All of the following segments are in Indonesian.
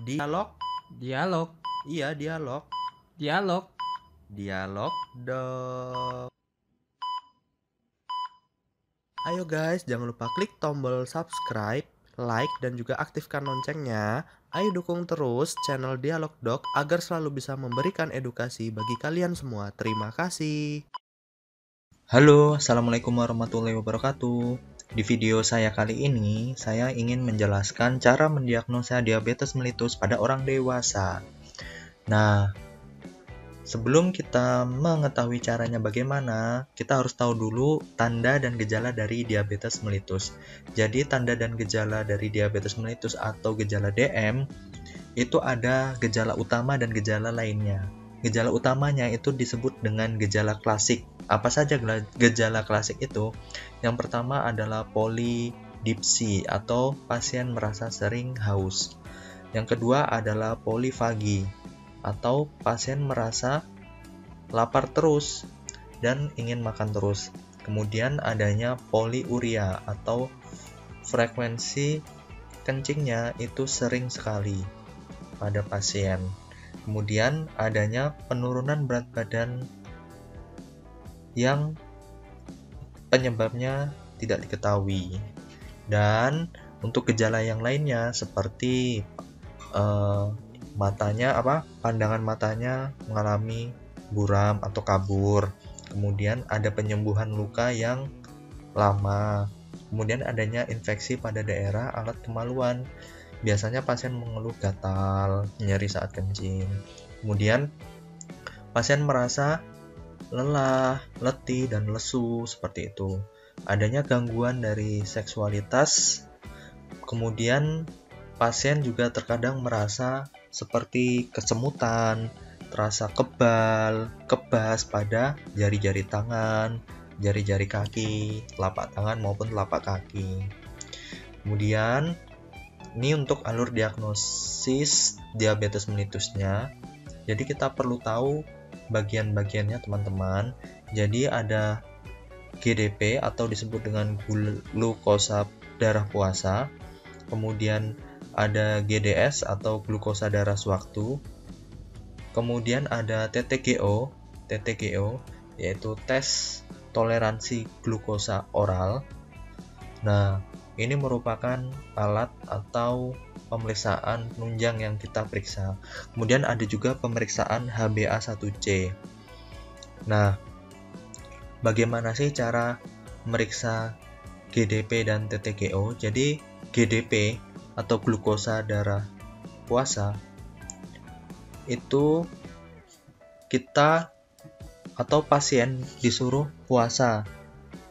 Dialog? Dialog, Iya, dialog. dialog. Dialog dong. Ayo guys, jangan lupa klik tombol subscribe, like, dan juga aktifkan loncengnya. Ayo dukung terus channel Dialog Dog agar selalu bisa memberikan edukasi bagi kalian semua. Terima kasih. Halo, Assalamualaikum warahmatullahi wabarakatuh. Di video saya kali ini, saya ingin menjelaskan cara mendiagnosa diabetes mellitus pada orang dewasa. Nah, sebelum kita mengetahui caranya bagaimana, kita harus tahu dulu tanda dan gejala dari diabetes mellitus. Jadi, tanda dan gejala dari diabetes mellitus atau gejala DM itu ada gejala utama dan gejala lainnya. Gejala utamanya itu disebut dengan gejala klasik. Apa saja gejala klasik itu? Yang pertama adalah polidipsi atau pasien merasa sering haus. Yang kedua adalah polifagi atau pasien merasa lapar terus dan ingin makan terus. Kemudian adanya poliuria atau frekuensi kencingnya itu sering sekali pada pasien. Kemudian adanya penurunan berat badan yang penyebabnya tidak diketahui. Dan untuk gejala yang lainnya seperti pandangan matanya mengalami buram atau kabur. Kemudian ada penyembuhan luka yang lama. Kemudian adanya infeksi pada daerah alat kemaluan. Biasanya pasien mengeluh gatal, nyeri saat kencing. Kemudian pasien merasa lelah, letih, dan lesu seperti itu. Adanya gangguan dari seksualitas. Kemudian pasien juga terkadang merasa seperti kesemutan, terasa kebal, kebas pada jari-jari tangan, jari-jari kaki, telapak tangan maupun telapak kaki. Kemudian ini untuk alur diagnosis diabetes mellitusnya. Jadi kita perlu tahu bagian-bagiannya teman-teman. Jadi ada GDP atau disebut dengan glukosa darah puasa. Kemudian ada GDS atau glukosa darah sewaktu. Kemudian ada TTGO yaitu tes toleransi glukosa oral. Nah, ini merupakan alat atau pemeriksaan penunjang yang kita periksa. Kemudian ada juga pemeriksaan HbA1c. Nah, bagaimana sih cara meriksa GDP dan TTGO? Jadi, GDP atau glukosa darah puasa itu kita atau pasien disuruh puasa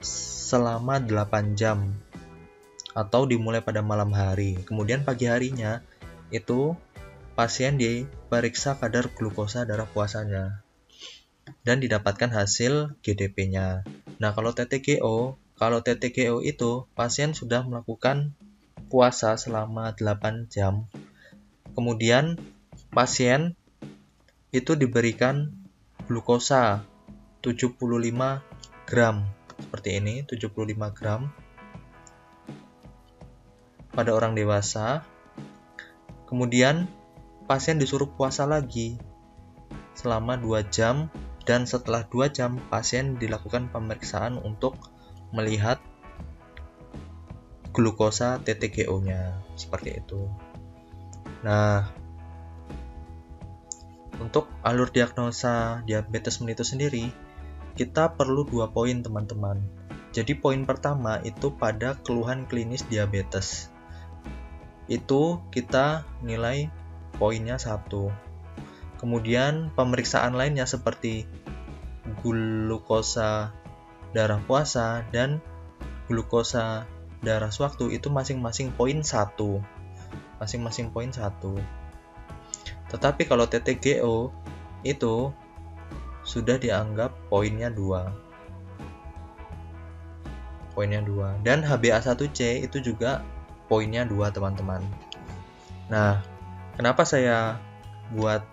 selama 8 jam atau dimulai pada malam hari. Kemudian pagi harinya itu pasien diperiksa kadar glukosa darah puasanya dan didapatkan hasil GDP-nya. Nah, kalau TTGO itu pasien sudah melakukan puasa selama 8 jam. Kemudian pasien itu diberikan glukosa 75 gram seperti ini, 75 gram pada orang dewasa. Kemudian pasien disuruh puasa lagi selama 2 jam dan setelah 2 jam pasien dilakukan pemeriksaan untuk melihat glukosa TTGO-nya seperti itu. Nah, untuk alur diagnosa diabetes mellitus sendiri kita perlu 2 poin teman-teman. Jadi poin pertama itu pada keluhan klinis diabetes. Itu kita nilai poinnya 1. Kemudian pemeriksaan lainnya seperti glukosa darah puasa dan glukosa darah sewaktu itu masing-masing poin 1. Tetapi kalau TTGO itu sudah dianggap poinnya 2. Dan HbA1c itu juga poinnya 2 teman-teman. Nah, kenapa saya buat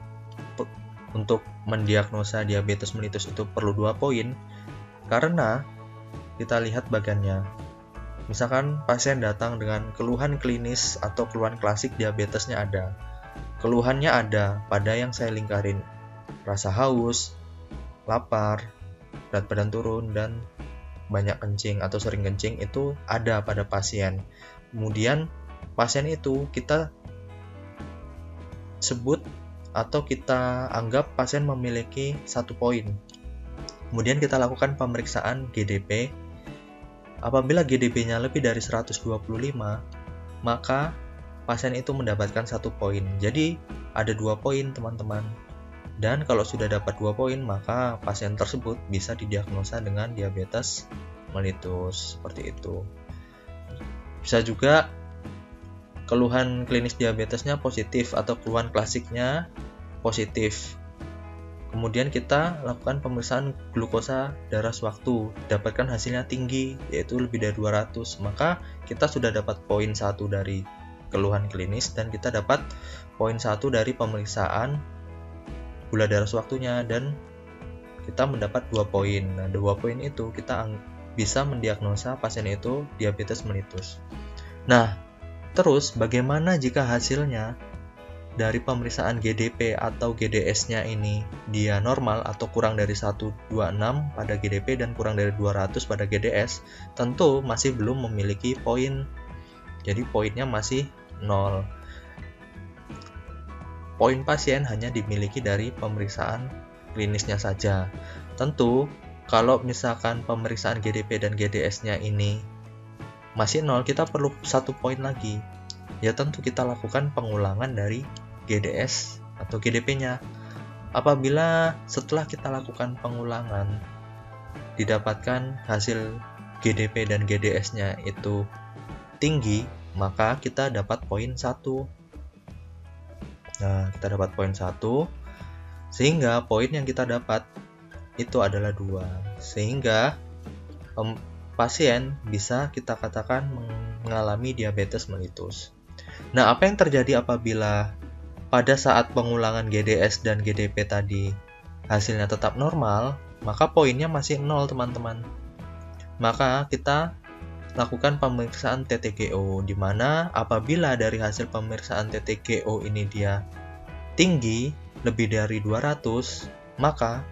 untuk mendiagnosa diabetes mellitus itu perlu 2 poin? Karena kita lihat bagannya. Misalkan pasien datang dengan keluhan klinis atau keluhan klasik diabetesnya ada. keluhannya ada pada yang saya lingkarin. Rasa haus, lapar, berat badan turun, dan banyak kencing atau sering kencing itu ada pada pasien. Kemudian pasien itu kita sebut atau kita anggap pasien memiliki 1 poin. Kemudian kita lakukan pemeriksaan GDP. Apabila GDP-nya lebih dari 125, maka pasien itu mendapatkan 1 poin. Jadi ada 2 poin teman-teman. Dan kalau sudah dapat 2 poin, maka pasien tersebut bisa didiagnosa dengan diabetes mellitus, seperti itu. Bisa juga keluhan klinis diabetesnya positif atau keluhan klasiknya positif. Kemudian kita lakukan pemeriksaan glukosa darah sewaktu, dapatkan hasilnya tinggi, yaitu lebih dari 200, maka kita sudah dapat poin 1 dari keluhan klinis dan kita dapat poin 1 dari pemeriksaan gula darah sewaktunya, dan kita mendapat 2 poin. Nah, 2 poin itu kita bisa mendiagnosa pasien itu diabetes mellitus. Nah, terus bagaimana jika hasilnya dari pemeriksaan GDP atau GDS-nya ini dia normal atau kurang dari 126 pada GDP dan kurang dari 200 pada GDS? Tentu masih belum memiliki poin. Jadi poinnya masih 0. Poin pasien hanya dimiliki dari pemeriksaan klinisnya saja. Tentu, kalau misalkan pemeriksaan GDP dan GDS-nya ini masih 0, kita perlu 1 poin lagi. Ya tentu kita lakukan pengulangan dari GDS atau GDP-nya. Apabila setelah kita lakukan pengulangan, didapatkan hasil GDP dan GDS-nya itu tinggi, maka kita dapat poin 1. Nah, kita dapat poin 1, sehingga poin yang kita dapat itu adalah 2. Sehingga pasien bisa kita katakan mengalami diabetes mellitus. Nah, apa yang terjadi apabila pada saat pengulangan GDS dan GDP tadi hasilnya tetap normal, maka poinnya masih 0, teman-teman. Maka kita lakukan pemeriksaan TTGO, di mana apabila dari hasil pemeriksaan TTGO ini dia tinggi lebih dari 200, maka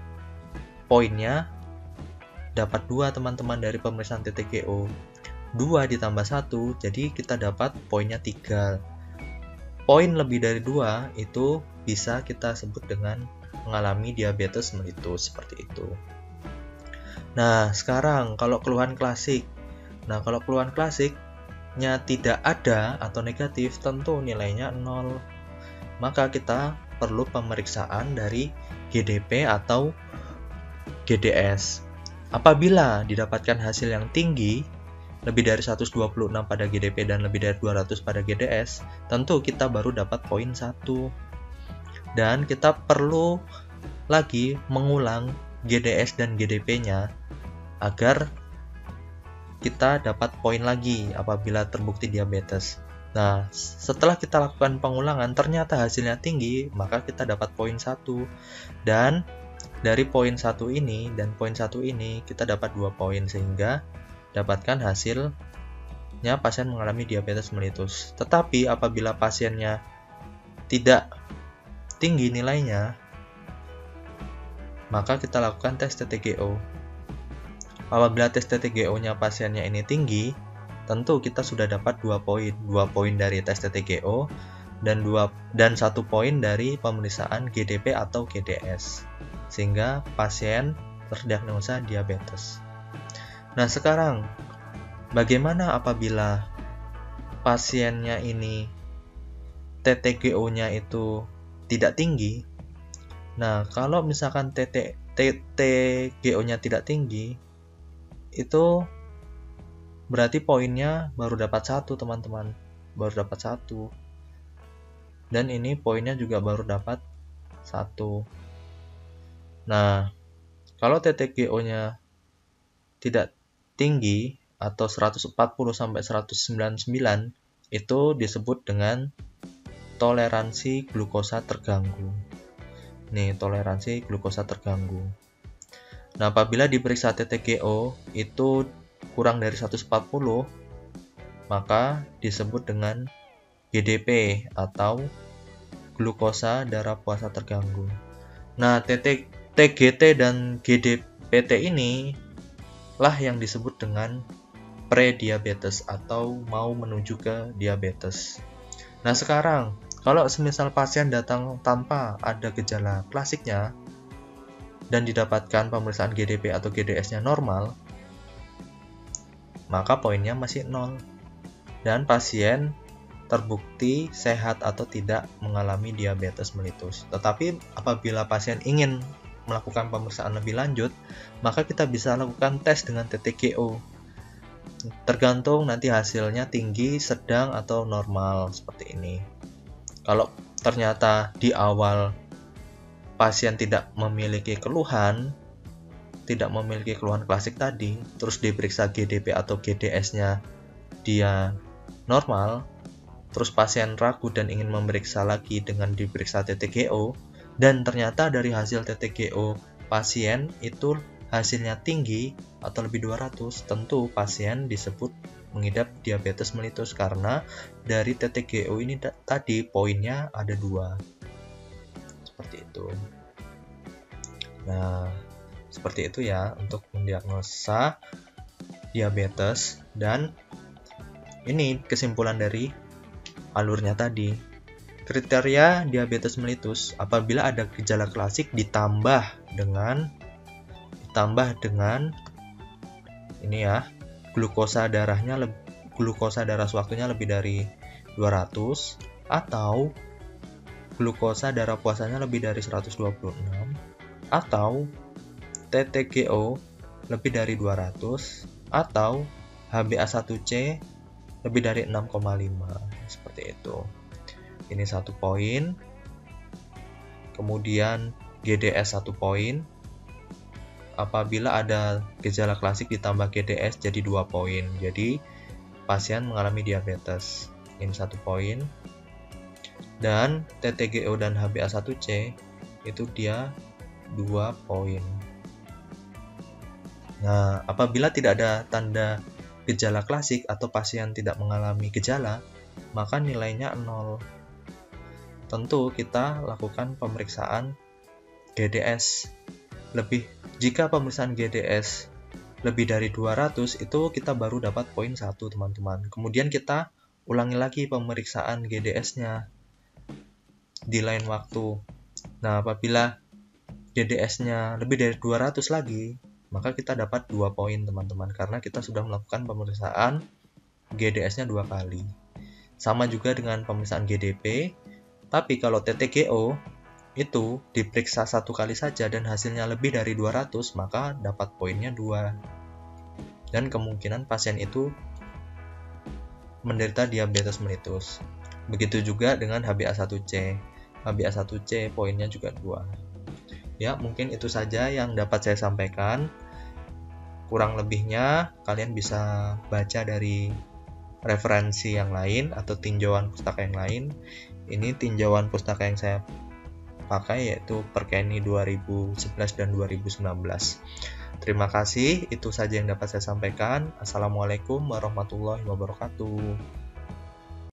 poinnya dapat 2, teman-teman, dari pemeriksaan TTGO. 2 ditambah 1, jadi kita dapat poinnya 3. Poin lebih dari 2 itu bisa kita sebut dengan mengalami diabetes mellitus, seperti itu. Nah, sekarang kalau keluhan klasik. Nah, kalau keluhan klasiknya tidak ada atau negatif, tentu nilainya 0. Maka kita perlu pemeriksaan dari GDP atau GDS. Apabila didapatkan hasil yang tinggi, lebih dari 126 pada GDP dan lebih dari 200 pada GDS, tentu kita baru dapat poin 1. Dan kita perlu lagi mengulang GDS dan GDP-nya agar kita dapat poin lagi apabila terbukti diabetes. Nah, setelah kita lakukan pengulangan ternyata hasilnya tinggi, maka kita dapat poin 1. Dan dari poin 1 ini dan poin 1 ini kita dapat 2 poin, sehingga dapatkan hasilnya pasien mengalami diabetes mellitus. Tetapi apabila pasiennya tidak tinggi nilainya, maka kita lakukan tes TTGO. Apabila tes TTGO-nya pasiennya ini tinggi, tentu kita sudah dapat 2 poin. 2 poin dari tes TTGO dan 1 poin dari pemeriksaan GDP atau GDS. Sehingga pasien terdiagnosa diabetes. Nah, sekarang bagaimana apabila pasiennya ini TTGO-nya itu tidak tinggi? Nah, kalau misalkan TTGO-nya tidak tinggi, itu berarti poinnya baru dapat 1, teman-teman. Baru dapat 1. Dan ini poinnya juga baru dapat 1. Nah, kalau TTGO-nya tidak tinggi atau 140 sampai 199, itu disebut dengan toleransi glukosa terganggu. Nih, toleransi glukosa terganggu. Nah, apabila diperiksa TTGO itu kurang dari 140, maka disebut dengan GDP atau glukosa darah puasa terganggu. Nah, TGT dan GDPT ini lah yang disebut dengan pre-diabetes atau mau menuju ke diabetes. Nah, sekarang kalau semisal pasien datang tanpa ada gejala klasiknya dan didapatkan pemeriksaan GDP atau GDS-nya normal, maka poinnya masih 0. Dan pasien terbukti sehat atau tidak mengalami diabetes mellitus. Tetapi apabila pasien ingin melakukan pemeriksaan lebih lanjut, maka kita bisa lakukan tes dengan TTGO. Tergantung nanti hasilnya tinggi, sedang, atau normal seperti ini. Kalau ternyata di awal pasien tidak memiliki keluhan klasik tadi, terus diperiksa GDP atau GDS-nya dia normal, terus pasien ragu dan ingin memeriksa lagi dengan diperiksa TTGO, dan ternyata dari hasil TTGO pasien itu hasilnya tinggi atau lebih 200, tentu pasien disebut mengidap diabetes mellitus karena dari TTGO ini tadi poinnya ada 2. Seperti itu. Nah, seperti itu ya untuk mendiagnosa diabetes. Dan ini kesimpulan dari alurnya tadi. Kriteria diabetes mellitus apabila ada gejala klasik ditambah dengan ini ya, glukosa darah sewaktunya lebih dari 200 atau glukosa darah puasanya lebih dari 126 atau TTGO lebih dari 200 atau HbA1c lebih dari 6,5, seperti itu. Ini 1 poin. Kemudian GDS 1 poin. Apabila ada gejala klasik ditambah GDS jadi 2 poin. Jadi pasien mengalami diabetes. Ini 1 poin. Dan TTGO dan HbA1c itu dia 2 poin. Nah, apabila tidak ada tanda gejala klasik atau pasien tidak mengalami gejala, maka nilainya 0. Tentu kita lakukan pemeriksaan GDS. Jika pemeriksaan GDS lebih dari 200, itu kita baru dapat poin 1, teman-teman. Kemudian kita ulangi lagi pemeriksaan GDS-nya di lain waktu. Nah, apabila GDS-nya lebih dari 200 lagi, maka kita dapat 2 poin, teman-teman, karena kita sudah melakukan pemeriksaan GDS-nya 2 kali. Sama juga dengan pemeriksaan GDP, tapi kalau TTGO itu diperiksa 1 kali saja dan hasilnya lebih dari 200, maka dapat poinnya 2. Dan kemungkinan pasien itu menderita diabetes mellitus. Begitu juga dengan HbA1c. HbA1c poinnya juga 2. Ya, mungkin itu saja yang dapat saya sampaikan. Kurang lebihnya kalian bisa baca dari referensi yang lain atau tinjauan pustaka yang lain. Ini tinjauan pustaka yang saya pakai yaitu Perkeni 2011 dan 2019. Terima kasih, itu saja yang dapat saya sampaikan. Assalamualaikum warahmatullahi wabarakatuh.